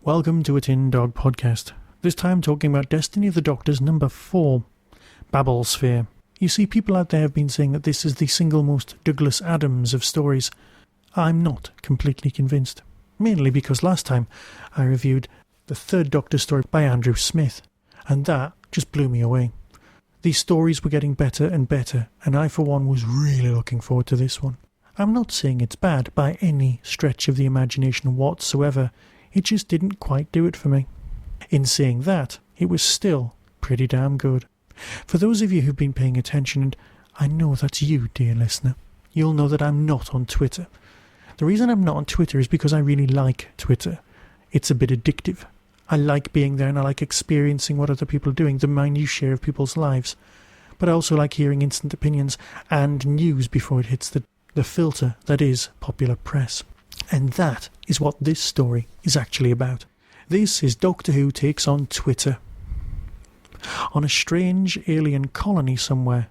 Welcome to a Tin Dog podcast. This time talking about Destiny of the Doctors number 4, Babblesphere. You see, people out there have been saying that this is the single most Douglas Adams of stories. I'm not completely convinced. Mainly because last time I reviewed the third Doctor story by Andrew Smith, and that just blew me away. These stories were getting better and better, and I for one was really looking forward to this one. I'm not saying it's bad by any stretch of the imagination whatsoever. It just didn't quite do it for me. In saying that, it was still pretty damn good. For those of you who've been paying attention, and I know that's you, dear listener, you'll know that I'm not on Twitter. The reason I'm not on Twitter is because I really like Twitter. It's a bit addictive. I like being there and I like experiencing what other people are doing, the minutiae of people's lives. But I also like hearing instant opinions and news before it hits the filter that is popular press. And that is what this story is actually about. This is Doctor Who takes on Twitter. On a strange alien colony somewhere,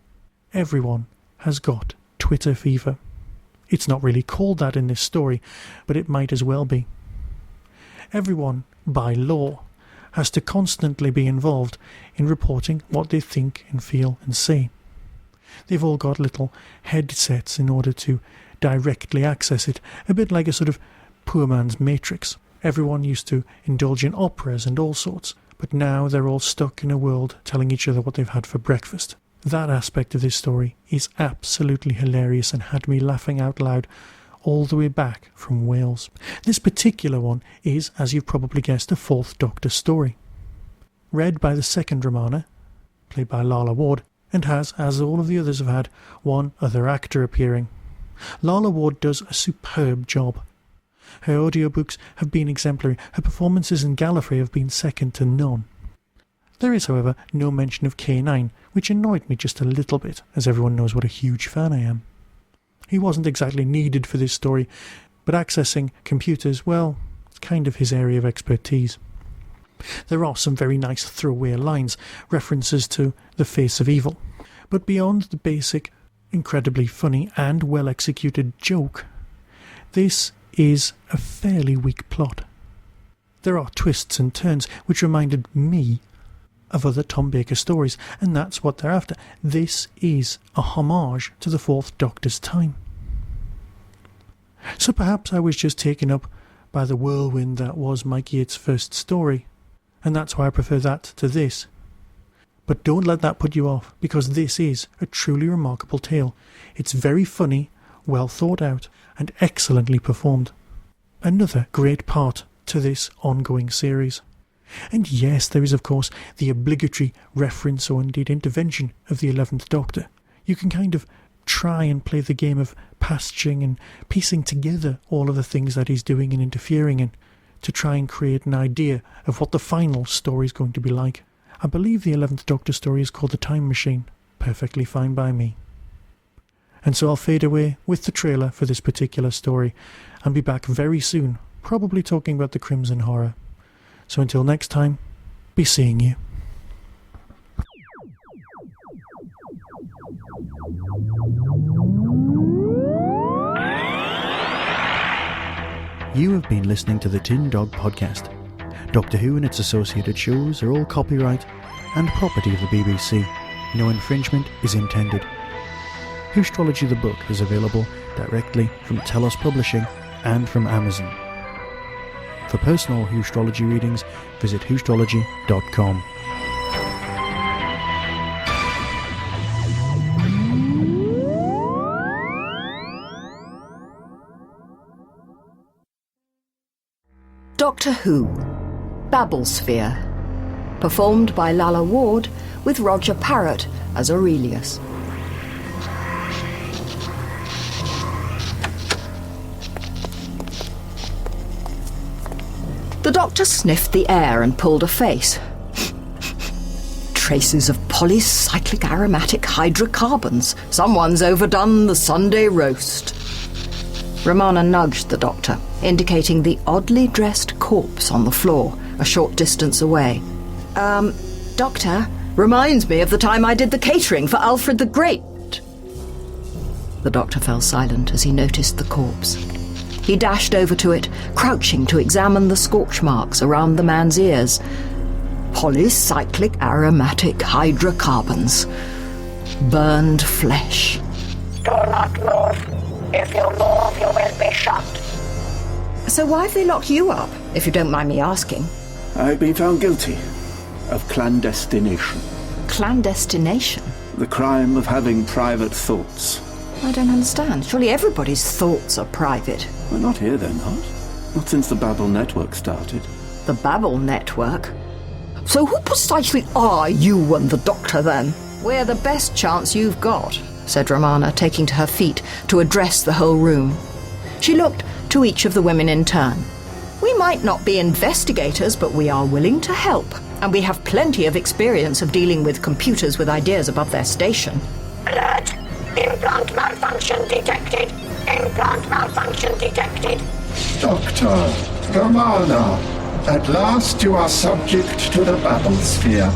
everyone has got Twitter fever. It's not really called that in this story, but it might as well be. Everyone, by law, has to constantly be involved in reporting what they think and feel and say. They've all got little headsets in order to directly access it, a bit like a sort of poor man's Matrix. Everyone used to indulge in operas and all sorts, but now they're all stuck in a world telling each other what they've had for breakfast. That aspect of this story is absolutely hilarious and had me laughing out loud all the way back from Wales. This particular one is, as you've probably guessed, a fourth Doctor story. Read by the second Romana, played by Lala Ward, and has, as all of the others have had, one other actor appearing. Lala Ward does a superb job. Her audiobooks have been exemplary. Her performances in Gallifrey have been second to none. There is, however, no mention of K9, which annoyed me just a little bit, as everyone knows what a huge fan I am. He wasn't exactly needed for this story, but accessing computers, well, it's kind of his area of expertise. There are some very nice throwaway lines, references to the face of evil. But beyond the basic, incredibly funny and well-executed joke, this is a fairly weak plot. There are twists and turns which reminded me of other Tom Baker stories, and that's what they're after. This is a homage to the Fourth Doctor's time. So perhaps I was just taken up by the whirlwind that was Mike Yates' first story, and that's why I prefer that to this. But don't let that put you off, because this is a truly remarkable tale. It's very funny, well thought out, and excellently performed. Another great part to this ongoing series. And yes, there is of course the obligatory reference or indeed intervention of the 11th Doctor. You can kind of try and play the game of patching and piecing together all of the things that he's doing and interfering in to try and create an idea of what the final story is going to be like. I believe the 11th Doctor story is called The Time Machine. Perfectly fine by me. And so I'll fade away with the trailer for this particular story and be back very soon, probably talking about the Crimson Horror. So until next time, be seeing you. You have been listening to the Tin Dog Podcast. Doctor Who and its associated shows are all copyright and property of the BBC. No infringement is intended. Whostrology the book is available directly from Telos Publishing and from Amazon. For personal Whostrology readings, visit whostrology.com. Doctor Who, Babblesphere, performed by Lala Ward with Roger Parrott as Aurelius. doctor sniffed the air and pulled a face. Traces of polycyclic aromatic hydrocarbons. Someone's overdone the Sunday roast. Romana nudged the doctor, indicating the oddly dressed corpse on the floor, a short distance away. Doctor, reminds me of the time I did the catering for Alfred the Great. The doctor fell silent as he noticed the corpse. He dashed over to it, crouching to examine the scorch marks around the man's ears. Polycyclic aromatic hydrocarbons. Burned flesh. Do not move. If you move, you will be shot. So why have they locked you up, if you don't mind me asking? I've been found guilty of clandestination. Clandestination? The crime of having private thoughts. I don't understand. Surely everybody's thoughts are private. Well, not here, they're not. Not since the Babble network started. The Babble network? So who precisely are you and the doctor, then? We're the best chance you've got, said Romana, taking to her feet to address the whole room. She looked to each of the women in turn. We might not be investigators, but we are willing to help, and we have plenty of experience of dealing with computers with ideas above their station. Alert! Implant malfunction detected. Implant malfunction detected. Doctor Romana, at last you are subject to the Babblesphere.